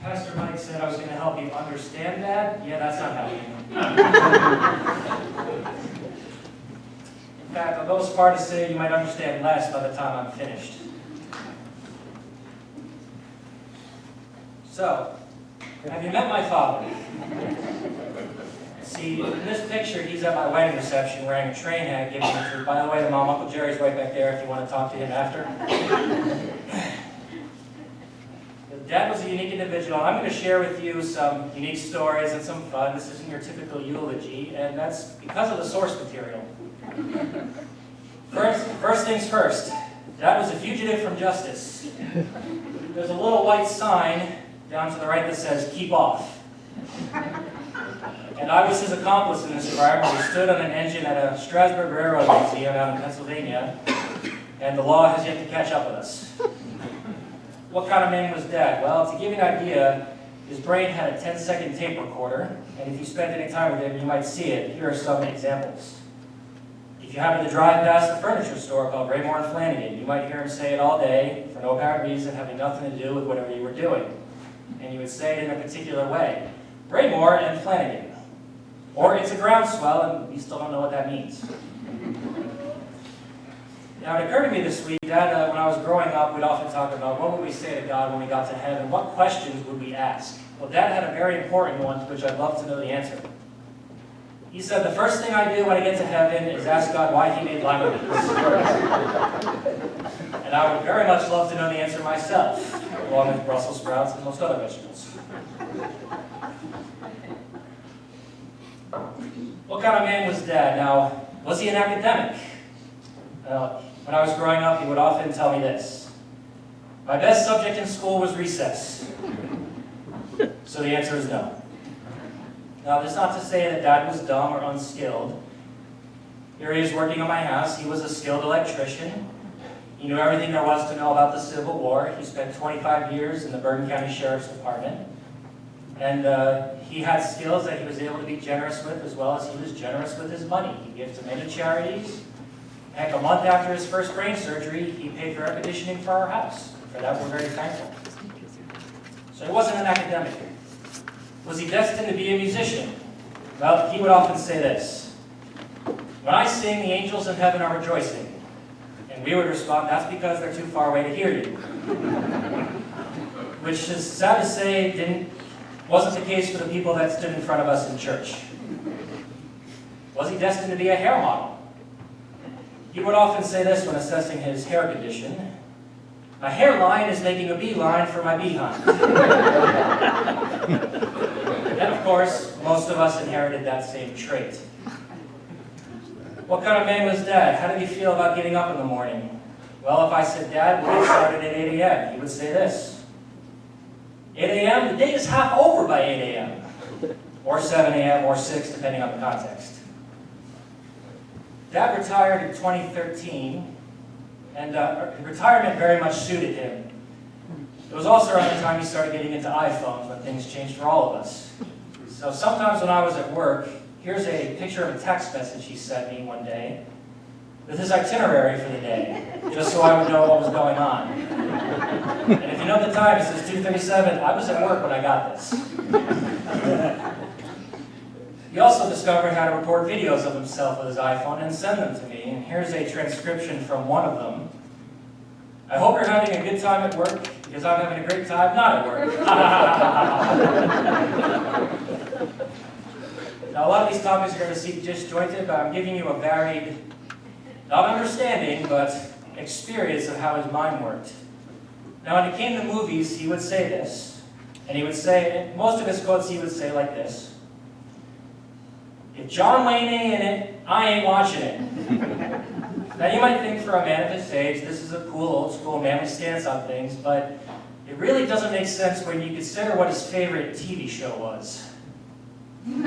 Pastor Mike said I was going to help you understand that. Yeah, that's not happening. In fact, I'll go as far to say you might understand less by the time I'm finished. So, have you met my father? See, in this picture, he's at my wedding reception wearing a train hat giving me food. By the way, the mom, Uncle Jerry's right back there if you want to talk to him after. Dad was a unique individual. I'm going to share with you some unique stories and some fun. This isn't your typical eulogy, and that's because of the source material. First things first, Dad was a fugitive from justice. There's a little white sign down to the right that says, "Keep off." And I was his accomplice in this crime. We stood on an engine at a Strasburg Railroad Museum out in Pennsylvania, and the law has yet to catch up with us. What kind of man was Dad? Well, to give you an idea, his brain had a 10-second tape recorder, and if you spent any time with him, you might see it. Here are some examples. If you happen to drive past a furniture store called Raymore and Flanagan, you might hear him say it all day for no apparent reason, having nothing to do with whatever you were doing. And you would say it in a particular way. Raymore and Flanagan. Or it's a groundswell, and you still don't know what that means. Now, it occurred to me this week that when I was growing up, we'd often talk about what would we say to God when we got to heaven, what questions would we ask? Well, Dad had a very important one to which I'd love to know the answer. He said, the first thing I do when I get to heaven is ask God why he made lima beans. And I would very much love to know the answer myself, along with Brussels sprouts and most other vegetables. What kind of man was Dad? Now, was he an academic? When I was growing up, he would often tell me this. My best subject in school was recess. So the answer is no. Now, that's not to say that Dad was dumb or unskilled. Here he is working on my house. He was a skilled electrician. He knew everything there was to know about the Civil War. He spent 25 years in the Bergen County Sheriff's Department. And he had skills that he was able to be generous with, as well as he was generous with his money. He gave to many charities. Heck, a month after his first brain surgery, he paid for air conditioning for our house. For that, we're very thankful. So he wasn't an academic. Was he destined to be a musician? Well, he would often say this. When I sing, the angels in heaven are rejoicing. And we would respond, that's because they're too far away to hear you. Which is sad to say, wasn't the case for the people that stood in front of us in church. Was he destined to be a hair model? He would often say this when assessing his hair condition. My hairline is making a beeline for my behind. And of course, most of us inherited that same trait. What kind of man was Dad? How did he feel about getting up in the morning? Well, if I said, Dad, we'll get started at 8 a.m., he would say this. 8 a.m., the day is half over by 8 a.m. Or 7 a.m. or 6, depending on the context. Dad retired in 2013, and retirement very much suited him. It was also around the time he started getting into iPhones when things changed for all of us. So sometimes when I was at work, here's a picture of a text message he sent me one day with his itinerary for the day, just so I would know what was going on. And if you know the time, it says 2:37. I was at work when I got this. He also discovered how to record videos of himself with his iPhone and send them to me. And here's a transcription from one of them. I hope you're having a good time at work, because I'm having a great time not at work. Now, a lot of these topics are going to seem disjointed, but I'm giving you a varied, not understanding, but experience of how his mind worked. Now, when it came to movies, he would say this. And he would say, most of his quotes he would say like this. If John Wayne ain't in it, I ain't watching it. Now you might think for a man of his age, this is a cool, old school, manly stance on things, but it really doesn't make sense when you consider what his favorite TV show was. Now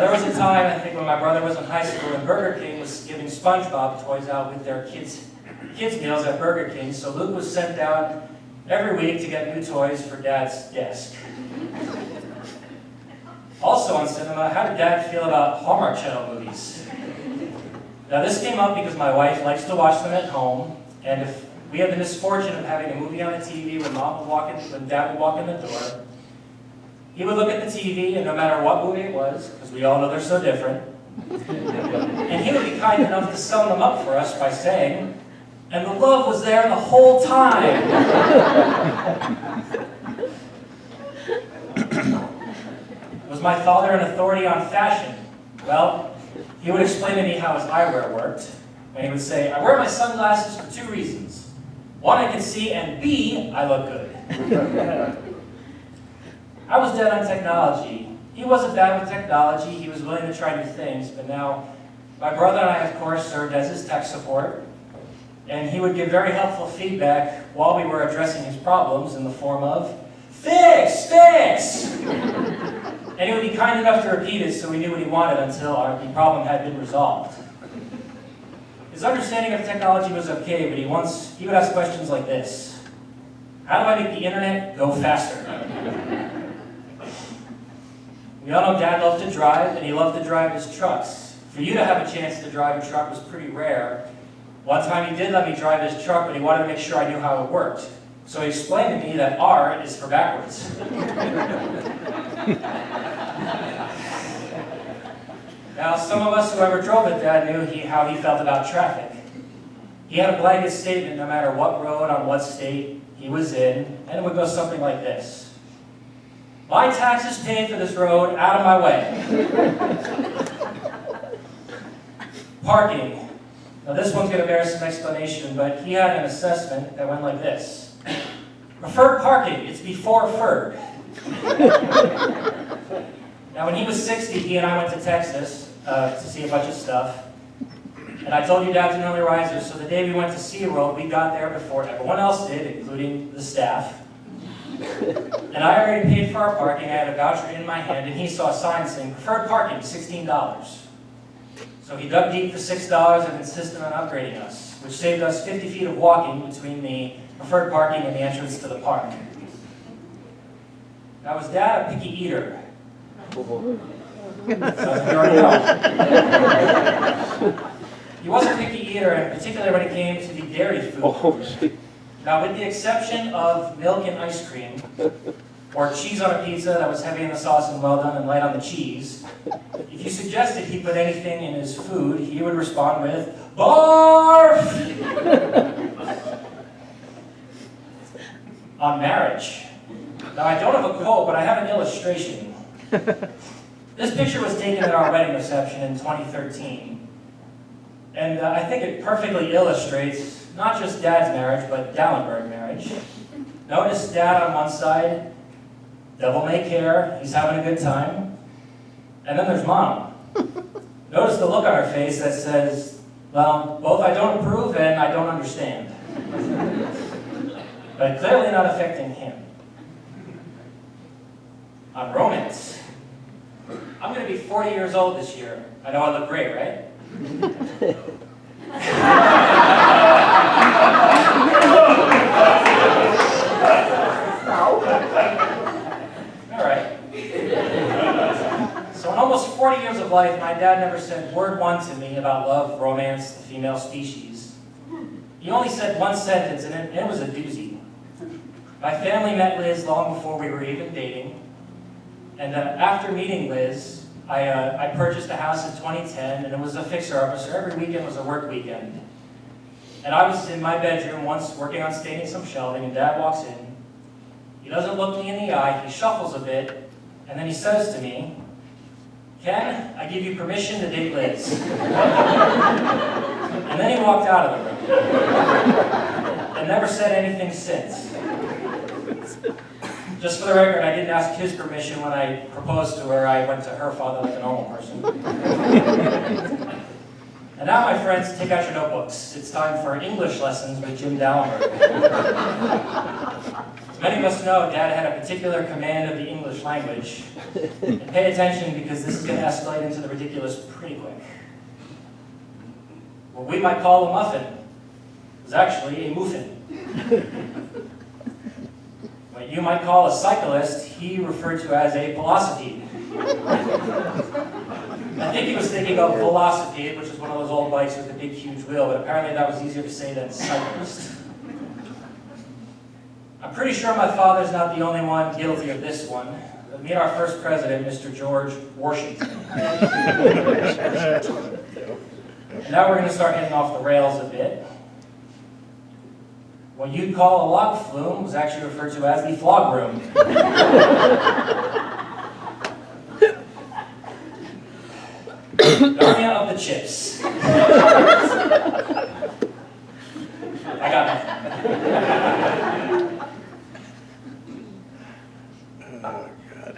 there was a time, I think when my brother was in high school, and Burger King was giving SpongeBob toys out with their kids meals at Burger King, so Luke was sent down every week to get new toys for Dad's desk. Also on cinema, how did Dad feel about Hallmark Channel movies? Now this came up because my wife likes to watch them at home, and if we had the misfortune of having a movie on the TV when Dad would walk in the door. He would look at the TV, and no matter what movie it was, because we all know they're so different, and he would be kind enough to sum them up for us by saying, "And the love was there the whole time." Was my father an authority on fashion? Well, he would explain to me how his eyewear worked. And he would say, "I wear my sunglasses for 2 reasons. 1, I can see, and B, I look good." I was dead on technology. He wasn't bad with technology. He was willing to try new things. But now, my brother and I, of course, served as his tech support. And he would give very helpful feedback while we were addressing his problems in the form of, "Fix, fix!" And he would be kind enough to repeat it so we knew what he wanted until the problem had been resolved. His understanding of technology was okay, but he would ask questions like this: "How do I make the internet go faster?" We all know Dad loved to drive, and he loved to drive his trucks. For you to have a chance to drive a truck was pretty rare. One time he did let me drive his truck, but he wanted to make sure I knew how it worked. So he explained to me that R is for backwards. Now, some of us who ever drove with Dad knew how he felt about traffic. He had a blanket statement no matter what road on what state he was in, and it would go something like this: "My taxes paid for this road, out of my way." Parking. Now this one's going to bear some explanation, but he had an assessment that went like this: "Preferred parking, it's before FERD." Now when he was 60, he and I went to Texas to see a bunch of stuff. And I told you Dad's an early riser, so the day we went to SeaWorld, we got there before everyone else did, including the staff. And I already paid for our parking. I had a voucher in my hand, and he saw a sign saying, "Preferred parking, $16. So he dug deep for $6 and insisted on upgrading us, which saved us 50 feet of walking between the preferred parking and the entrance to the park. Now, was Dad a picky eater? Sounds like you already know. He was a picky eater, and particularly when it came to the dairy food. Now, with the exception of milk and ice cream, or cheese on a pizza that was heavy in the sauce and well done and light on the cheese, if you suggested he put anything in his food, he would respond with, "Barf!" On marriage. Now, I don't have a quote, but I have an illustration. This picture was taken at our wedding reception in 2013. And I think it perfectly illustrates not just Dad's marriage, but Dallenberg marriage. Notice Dad on one side, devil may care, he's having a good time. And then there's Mom. Notice the look on her face that says, well, both I don't approve and I don't understand. But clearly not affecting him. On romance. I'm going to be 40 years old this year. I know I look great, right? All right. So in almost 40 years of life, my dad never said word one to me about love, romance, the female species. He only said one sentence, and it was a doozy. My family met Liz long before we were even dating. And after meeting Liz, I purchased a house in 2010, and it was a fixer-upper, so every weekend was a work weekend. And I was in my bedroom once working on staining some shelving, and Dad walks in. He doesn't look me in the eye, he shuffles a bit, and then he says to me, "Ken, I give you permission to date Liz." And then he walked out of the room. And never said anything since. Just for the record, I didn't ask his permission when I proposed to her. I went to her father like a normal person. And now, my friends, take out your notebooks. It's time for English lessons with Jim Dallenberg. As many of us know, Dad had a particular command of the English language. And pay attention, because this is going to escalate into the ridiculous pretty quick. What we might call a muffin was actually a muffin. What you might call a cyclist, he referred to as a velocipede. I think he was thinking of velocipede, which is one of those old bikes with a big, huge wheel, but apparently that was easier to say than cyclist. pretty sure my father's not the only one guilty of this one. Meet our first president, Mr. George Washington. And now we're going to start heading off the rails a bit. What you'd call a log flume was actually referred to as the flog room. Narnia of the chips. I got nothing. Oh, God.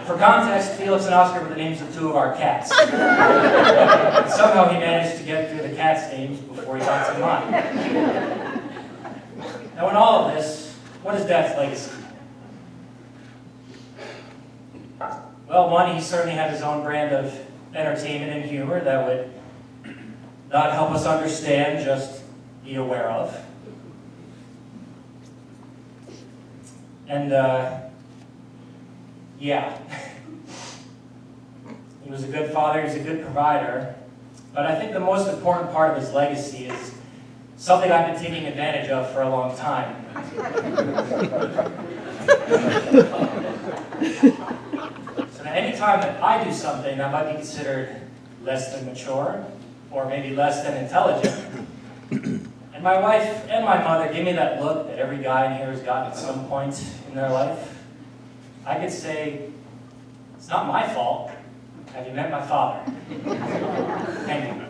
For context, Felix and Oscar were the names of two of our cats. Somehow he managed to get through the cat's names before he got to mine. Now in all of this, what is Dad's legacy? Well, one, he certainly had his own brand of entertainment and humor that would not help us understand, just be aware of. And, yeah. He was a good father, he was a good provider, but I think the most important part of his legacy is something I've been taking advantage of for a long time. So now any time that I do something that might be considered less than mature, or maybe less than intelligent, and my wife and my mother give me that look that every guy in here has gotten at some point in their life, I could say, it's not my fault. Have you met my father? Thank you.